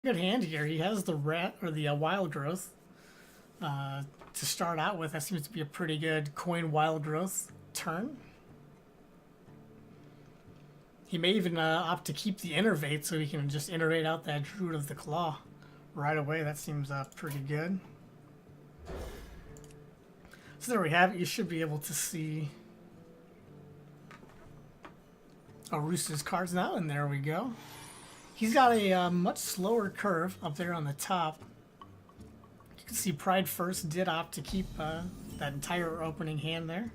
Good hand here. He has the rat or the wild growth to start out with. That seems to be a pretty good coin wild growth turn. He may even opt to keep the innervate so he can just innervate out that Druid of the Claw right away. That seems pretty good. So there we have it. You should be able to see Arusa's cards now, and there we go. He's got a much slower curve up there on the top. You can see Pride First did opt to keep that entire opening hand there.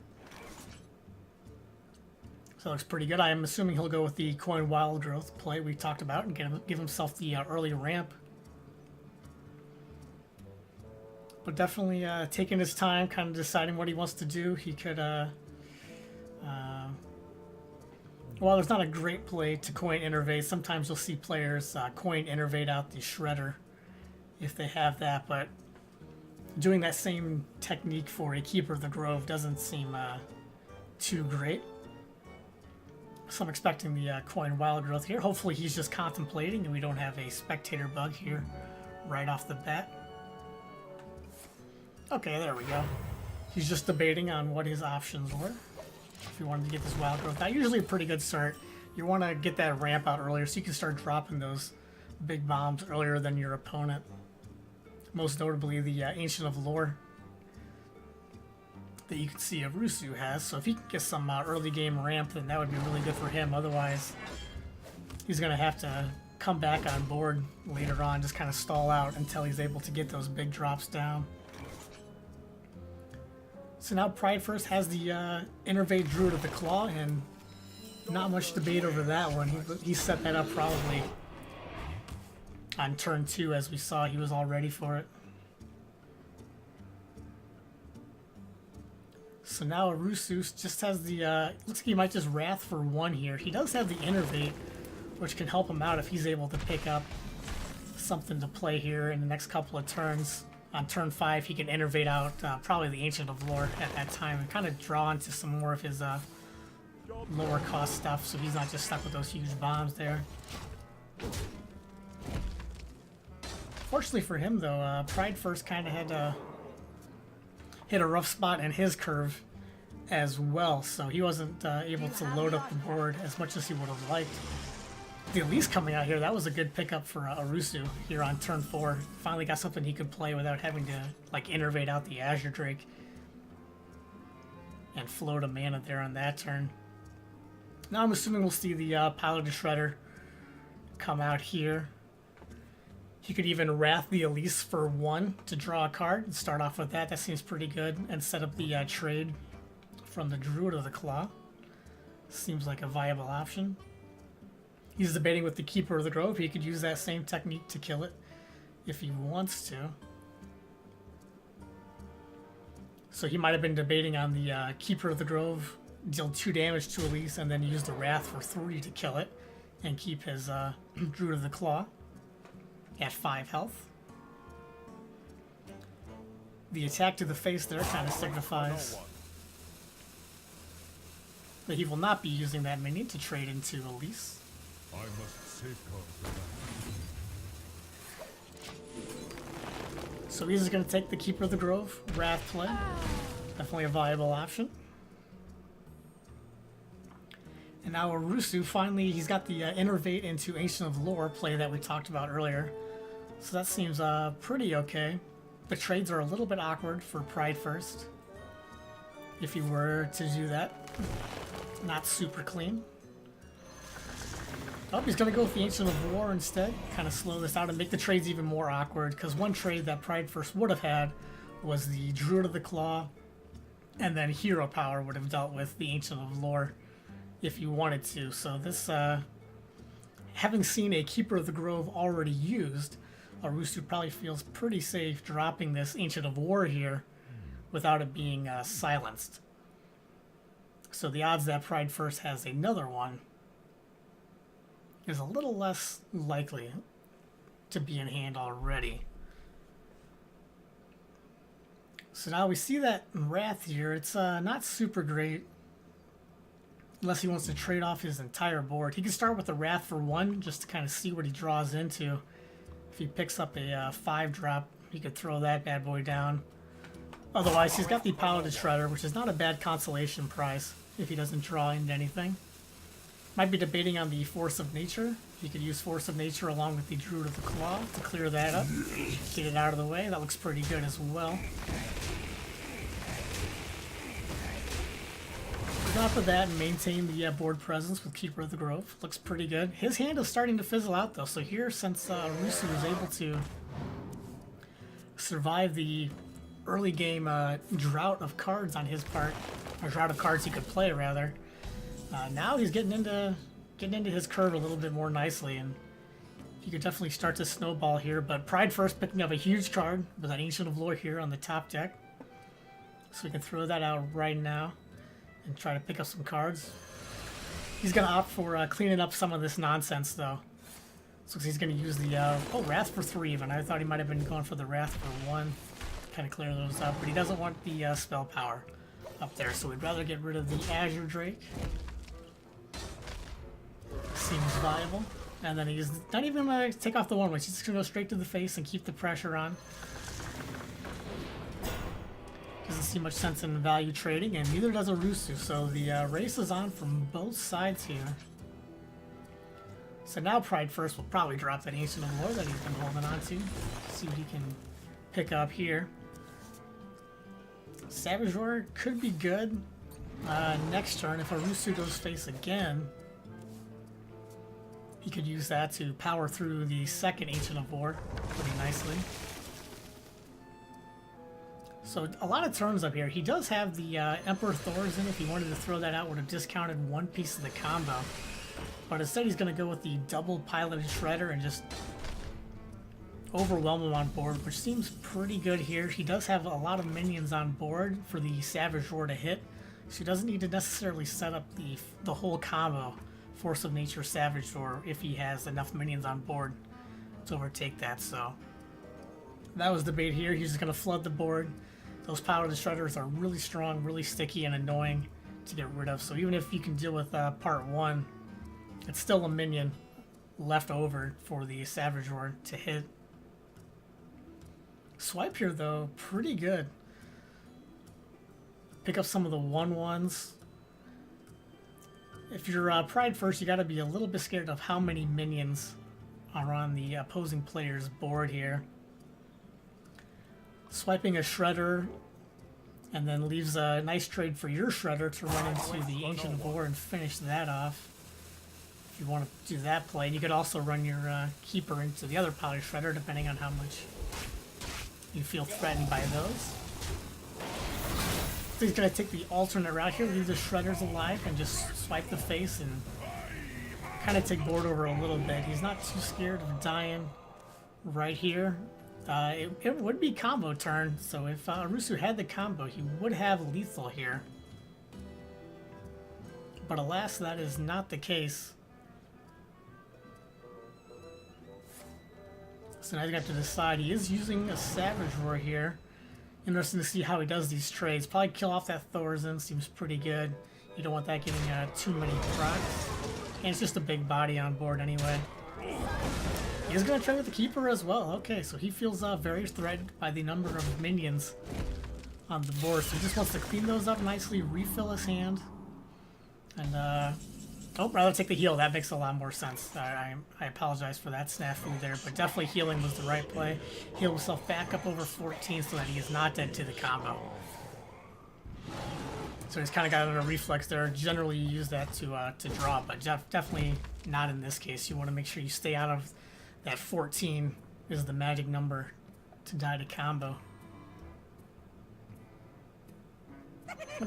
So it looks pretty good. I am assuming he'll go with the Coin Wild Growth play we talked about and give himself the early ramp. But definitely taking his time, kind of deciding what he wants to do. He could, well, there's not a great play to coin innervate. Sometimes you'll see players coin innervate out the shredder if they have that, but doing that same technique for a Keeper of the Grove doesn't seem too great. So I'm expecting the coin wild growth here. Hopefully he's just contemplating and we don't have a spectator bug here right off the bat. Okay, there we go. He's just debating on what his options were. If you wanted to get this wild growth out, usually a pretty good start. You want to get that ramp out earlier so you can start dropping those big bombs earlier than your opponent. Most notably the Ancient of Lore that you can see Arusu has. So if he can get some early game ramp, then that would be really good for him. Otherwise, he's going to have to come back on board later on, just kind of stall out until he's able to get those big drops down. So now Pride First has the Innervate Druid of the Claw, and not much debate over that one. He set that up probably on turn 2, as we saw. He was all ready for it. So now Arusu just has the, looks like he might just Wrath for 1 here. He does have the Innervate, which can help him out if he's able to pick up something to play here in the next couple of turns. On turn 5, he can innervate out probably the Ancient of Lore at that time and kind of draw into some more of his lower cost stuff, so he's not just stuck with those huge bombs there. Fortunately for him, though, Pride First kind of had to hit a rough spot in his curve as well, so he wasn't able to load up the board as much as he would have liked. The Elise coming out here, that was a good pickup for Arusu here on turn 4. Finally got something he could play without having to like innervate out the Azure Drake and float a mana there on that turn. Now I'm assuming we'll see the Paladin Shredder come out here. He could even Wrath the Elise for 1 to draw a card and start off with that. That seems pretty good, and set up the trade from the Druid of the Claw. Seems like a viable option. He's debating with the Keeper of the Grove. He could use that same technique to kill it if he wants to. So he might have been debating on the Keeper of the Grove, deal 2 damage to Elise, and then use the Wrath for 3 to kill it, and keep his Druid of the Claw at 5 health. The attack to the face there kind of signifies that he will not be using that minion to trade into Elise. I must safeguard the land. So he's just going to take the Keeper of the Grove, Wrath play. Definitely a viable option. And now Arusu, finally, he's got the Innervate into Ancient of Lore play that we talked about earlier. So that seems pretty okay. The trades are a little bit awkward for Pride First, if he were to do that. Not super clean. Oh, he's going to go with the Ancient of War instead. Kind of slow this out and make the trades even more awkward, because one trade that Pride First would have had was the Druid of the Claw, and then Hero Power would have dealt with the Ancient of Lore if you wanted to. So this, having seen a Keeper of the Grove already used, Arusu probably feels pretty safe dropping this Ancient of War here without it being silenced. So the odds that Pride First has another one is a little less likely to be in hand already. So now we see that Wrath here. It's not super great unless he wants to trade off his entire board. He can start with the Wrath for 1 just to kind of see what he draws into. If he picks up a 5-drop, he could throw that bad boy down. Otherwise, he's got the Piloted Shredder, which is not a bad consolation prize if he doesn't draw into anything. Might be debating on the Force of Nature. You could use Force of Nature along with the Druid of the Claw to clear that up. Get it out of the way. That looks pretty good as well. On top of that, maintain the board presence with Keeper of the Grove. Looks pretty good. His hand is starting to fizzle out though, so here, since Rusu was able to survive the early game drought of cards on his part, or drought of cards he could play rather, now he's getting into his curve a little bit more nicely, and you could definitely start to snowball here. But Pride First picking up a huge card with that Ancient of Lore here on the top deck, so we can throw that out right now and try to pick up some cards. He's gonna opt for cleaning up some of this nonsense though, so he's gonna use the Wrath for 3 even. I thought he might have been going for the Wrath for 1, kind of clear those up, but he doesn't want the spell power up there, so we'd rather get rid of the Azure Drake. Seems viable. And then he's not even gonna take off the 1-witch. He's just gonna go straight to the face and keep the pressure on. Doesn't see much sense in value trading, and neither does Rusu, so the race is on from both sides here. So now Pride First will probably drop that Ancient of Lore that he's been holding on to. See what he can pick up here. Savage Roar could be good. Next turn, if Rusu goes face again, he could use that to power through the second Ancient of War pretty nicely. So a lot of turns up here. He does have the Emperor Thors in. If he wanted to throw that out, would have discounted one piece of the combo. But instead he's going to go with the double Piloted Shredder and just overwhelm him on board, which seems pretty good here. He does have a lot of minions on board for the Savage Roar to hit, so he doesn't need to necessarily set up the whole combo, Force of Nature, Savage Roar, if he has enough minions on board to overtake that. So that was the bait here. He's just going to flood the board. Those Piloted Shredders are really strong, really sticky, and annoying to get rid of. So even if you can deal with part 1, it's still a minion left over for the Savage Roar to hit. Swipe here, though, pretty good. Pick up some of the 1/1s. If you're Pride First, you got to be a little bit scared of how many minions are on the opposing player's board here. Swiping a Shredder and then leaves a nice trade for your Shredder to run into the Ancient of War and finish that off. If you want to do that play, and you could also run your Keeper into the other Piloted Shredder depending on how much you feel threatened by those. So he's going to take the alternate route here, leave the Shredders alive, and just swipe the face and kind of take board over a little bit. He's not too scared of dying right here. It would be combo turn, so if Rusu had the combo, he would have lethal here. But alas, that is not the case. So now he's got to decide. He is using a Savage Roar here. Interesting to see how he does these trades. Probably kill off that Thorzen, seems pretty good. You don't want that getting too many procs. And it's just a big body on board anyway. He's going to trade with the Keeper as well. Okay, so he feels very threatened by the number of minions on the board. So he just wants to clean those up nicely, refill his hand. And, oh, rather take the heal. That makes a lot more sense. I apologize for that snafu there, but definitely healing was the right play. Heal himself back up over 14 so that he is not dead to the combo. So he's kind of got a reflex there. Generally, you use that to draw, but definitely not in this case. You want to make sure you stay out of that 14 is the magic number to die to combo.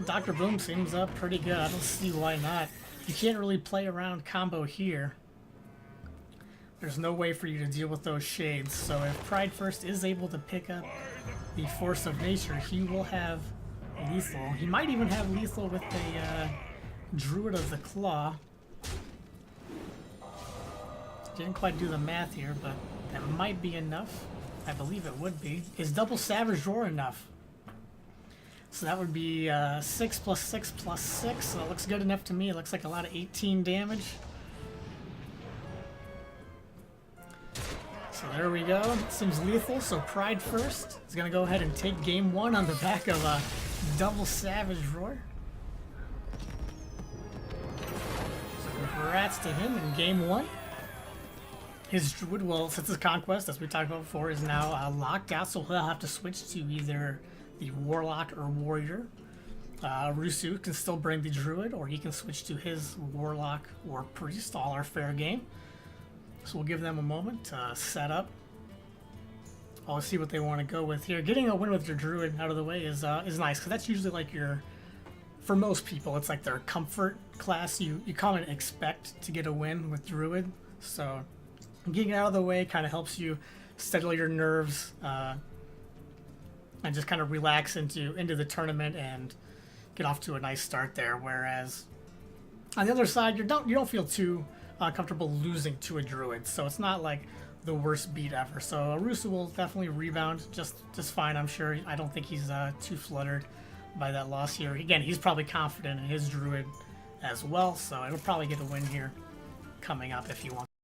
Dr. Boom seems pretty good. I don't see why not. You can't really play around combo here. There's no way for you to deal with those shades. So if Pride First is able to pick up the Force of Nature, he will have lethal. He might even have lethal with the Druid of the Claw. Didn't quite do the math here, but that might be enough. I believe it would be. Is double Savage Roar enough? So that would be 6 plus 6 plus 6. So that looks good enough to me. It looks like a lot of 18 damage. So there we go. Seems lethal, so Pride first is going to go ahead and take game 1 on the back of a double Savage Roar. So congrats to him in game 1. His Druid, well, since his Conquest, as we talked about before, is now locked out, so he'll have to switch to either the Warlock or Warrior. Rusu can still bring the Druid, or he can switch to his Warlock or Priest, all are fair game. So we'll give them a moment to set up. I'll see what they want to go with here. Getting a win with your Druid out of the way is nice, because that's usually like your, for most people, it's like their comfort class. You kind of expect to get a win with Druid, so getting it out of the way kind of helps you settle your nerves and just kind of relax into the tournament and get off to a nice start there. Whereas on the other side, you don't feel too comfortable losing to a Druid, so it's not like the worst beat ever. So Rusu will definitely rebound just fine, I'm sure. I don't think he's too fluttered by that loss here. Again, he's probably confident in his Druid as well, so it'll probably get a win here coming up if he wants.